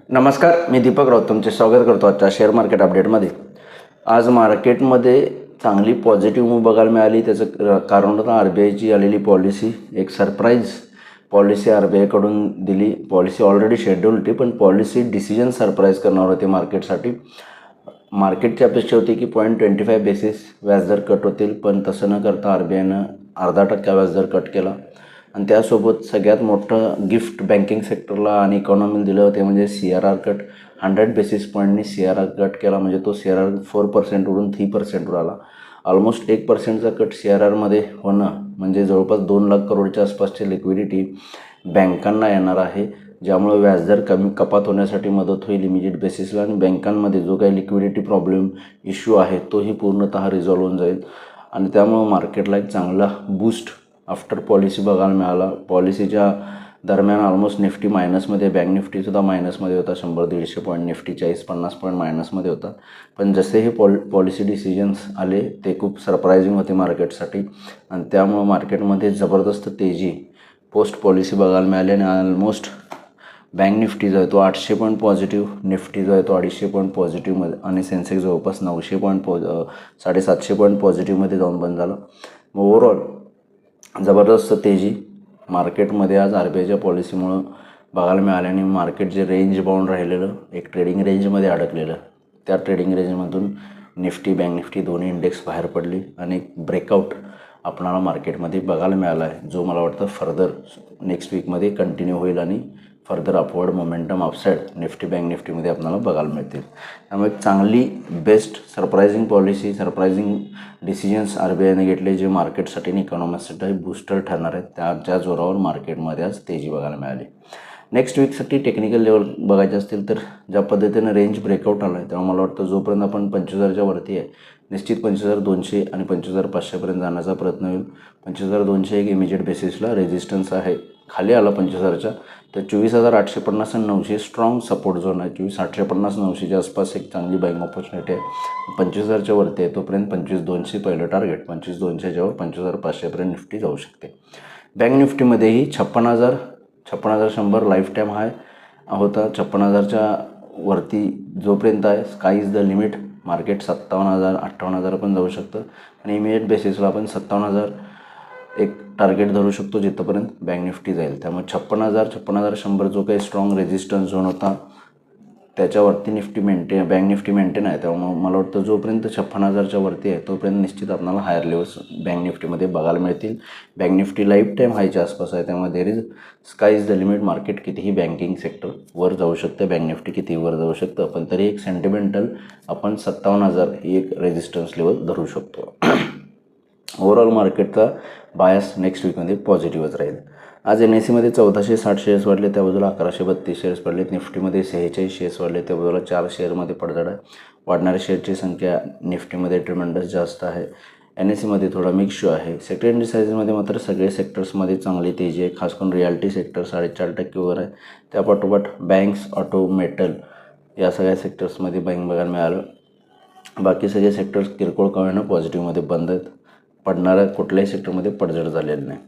नमस्कार, मी दीपक राऊत तुमचे स्वागत करतो आजच्या शेअर मार्केट अपडेटमध्ये. आज मार्केटमध्ये चांगली पॉझिटिव्ह मूव्ह बघायला मिळाली. त्याचं कारण होतं RBIची आलेली पॉलिसी. एक सरप्राईज पॉलिसी RBIकडून दिली. पॉलिसी ऑलरेडी शेड्यूल होती, पण पॉलिसी डिसिजन सरप्राईज करणार होते मार्केटसाठी. मार्केटची अपेक्षा होती की 0.25 बेसिस व्याजदर कट होतील, पण तसं न करता RBIनं 0.5% व्याजदर कट केला. आणि त्यासोबत सगळ्यात मोठं गिफ्ट बँकिंग सेक्टरला आणि इकॉनॉमीला दिलं होते म्हणजे CRR कट. 100 बेसिस पॉईंटनी CRR कट केला, म्हणजे तो CRR 4%वरून 3%वर आला. ऑलमोस्ट 1%चा कट CRRमध्ये होणं म्हणजे जवळपास 2 लाख करोडच्या आसपासची लिक्विडिटी बँकांना येणार आहे, ज्यामुळे व्याजदर कपात होण्यासाठी मदत होईल इमिजिएट बेसिसला. आणि बँकांमध्ये जो काही लिक्विडिटी प्रॉब्लेम इश्यू आहे तोही पूर्णतः रिझॉल्व्ह होऊन जाईल. आणि त्यामुळं मार्केटला एक चांगला बूस्ट आफ्टर पॉलिसी बघायला मिळाला. पॉलिसीच्या दरम्यान ऑलमोस्ट निफ्टी मायनसमध्ये, बँक निफ्टीसुद्धा मायनसमध्ये होता. 100-150 पॉईंट, निफ्टी 40-50 पॉईंट मायनसमध्ये होता. पण जसे हे पॉलिसी डिसिजन्स आले ते खूप सरप्रायझिंग होते मार्केटसाठी. आणि त्यामुळं मार्केटमध्ये जबरदस्त तेजी पोस्ट पॉलिसी बघायला मिळाली. आणि ऑलमोस्ट बँक निफ्टी जो आहे तो 800 पॉईंट पॉझिटिव्ह, निफ्टी जो आहे तो 250 पॉईंट पॉझिटिव्हमध्ये, आणि सेन्सेक्स जवळपास 900 पॉईंट 750 पॉईंट पॉझिटिव्हमध्ये जाऊन बंद झाला. ओव्हरऑल जबरदस्त तेजी मार्केटमध्ये आज RBIच्या पॉलिसीमुळं बघायला मिळाली. आणि मार्केट जे रेंज बाउंड राहिलेलं, एक ट्रेडिंग रेंजमध्ये अडकलेलं, त्या ट्रेडिंग रेंजमधून निफ्टी, बँक निफ्टी दोन्ही इंडेक्स बाहेर पडली. आणि एक ब्रेकआउट आपणाला मार्केटमध्ये बघायला मिळाला आहे, जो मला वाटतं फर्दर नेक्स्ट वीकमध्ये कंटिन्यू होईल आणि further upward momentum upside Nifty, bank निफ्टीमध्ये आपल्याला बघायला मिळतील. त्यामुळे एक चांगली best surprising policy, surprising decisions RBIने घेतले, जे मार्केटसाठी आणि इकॉनॉमीसाठी बूस्टर ठरणार आहेत. त्याच्या जोरावर मार्केटमध्ये आज तेजी बघायला मिळाली. नेक्स्ट वीकसाठी टेक्निकल लेवल बघायचे असतील तर ज्या पद्धतीनं रेंज ब्रेकआउट आला आहे, तेव्हा मला वाटतं जोपर्यंत आपण 25,000च्या वरती आहे, निश्चित 25,200 आणि 25,500पर्यंत जाण्याचा प्रयत्न होईल. 25,200 एक इमिजिएट बेसिसला रेजिस्टन्स आहे. खाली आला 25,000च्या तर 24,850 आणि 900 स्ट्रॉंग सपोर्ट झोन आहे. 24,850-900च्या आसपास एक चांगली बाईंग ऑपॉर्च्युनिटी आहे. 25,000च्या वरती आहे तोपर्यंत 25,200 पहिलं टार्गेट. 25,200च्यावर 25,500पर्यंत निफ्टी जाऊ शकते. बँक निफ्टीमध्येही 56,100 लाईफ टाईम हाय होता. 56,000च्या वरती जोपर्यंत आहे, sky is the limit. Market 57,000, 58,000 पण जाऊ शकतं. आणि इमिजिएट बेसिसला आपण 57,000 एक टार्गेट धरू शकतो, जिथंपर्यंत बँक निफ्टी जाईल. त्यामुळे 56,100 जो काही स्ट्रॉंग रेजिस्टन्स झोन होता त्याच्यावरती बँक निफ्टी मेंटेन आहे. त्यामुळे मला वाटतं जोपर्यंत 56,000च्या वरती आहे तोपर्यंत निश्चित आपल्याला हायर लेवल्स बँक निफ्टीमध्ये बघायला मिळतील. बँक निफ्टी लाईफ टाईम हायच्या आसपास आहे. त्यामुळे there is sky is the limit. Market कितीही बँकिंग सेक्टर वर जाऊ शकतं, बँक निफ्टी कितीही वर जाऊ शकतं, पण तरी एक सेंटिमेंटल आपण 57,000 ही एक रेजिस्टन्स लेवल धरू शकतो. ओव्हरऑल मार्केटचा बायस नेक्स्ट वीकमध्ये पॉझिटिव्हच राहील. आज NSEमध्ये 1460 शेअर्स वाढले, त्या बाजूला 1132 शेअर्स पडलेत. निफ्टीमध्ये 46 शेअर्स वाढले, त्या बाजूला 4 शेअरमध्ये पडझड आहे. वाढणाऱ्या शेअरची संख्या निफ्टीमध्ये ट्रिमेंडस जास्त आहे. NSEमध्ये थोडा मिक्स आहे. सेक्टर इंडिसाइजमध्ये मात्र सगळे सेक्टर्समध्ये चांगली तेजी आहे. खास करून रियालिटी सेक्टर 4.5% वर आहे. त्यापाठोपाठ बँक्स, ऑटो, मेटल या सगळ्या सेक्टर्समध्ये बाईंग बघायला मिळालं. बाकी सगळे सेक्टर्स किरकोळ कळणं पॉझिटिव्हमध्ये बंद आहेत. पडणाऱ्या कुठल्याही सेक्टरमध्ये पडझड झालेली नाही.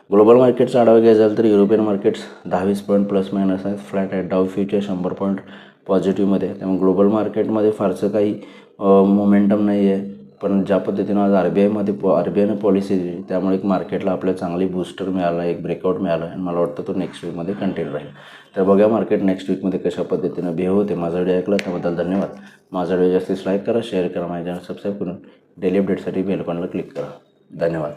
ग्लोबल मार्केटचा आढावा घ्यायचा झाला तर European markets 10-20 point plus minus आहेत, फ्लॅट आहे. डाव फ्युचर 100 पॉईंट पॉझिटिव्हमध्ये आहे. त्यामुळे ग्लोबल मार्केटमध्ये फारसं काही मोमेंटम नाही आहे. पण ज्या पद्धतीनं आज RBIनं पॉलिसी दिली त्यामुळे एक मार्केटला आपल्या चांगली बूस्टर मिळाला, एक ब्रेकआउट मिळाला आणि मला वाटतं तो नेक्स्ट वीकमध्ये कंटिन्यू राहील. तर बघा मार्केट नेक्स्ट वीकमध्ये कशा पद्धतीनं बिहेव होते. माझा व्हिडिओ ऐकला त्याबद्दल धन्यवाद. माझा व्हिडिओ जास्तीत लाईक करा, शेअर करा, माझ्या चॅनल सबस्क्राईब करून डेली अपडेटसाठी बेल आयकॉनला क्लिक करा. धन्यवाद.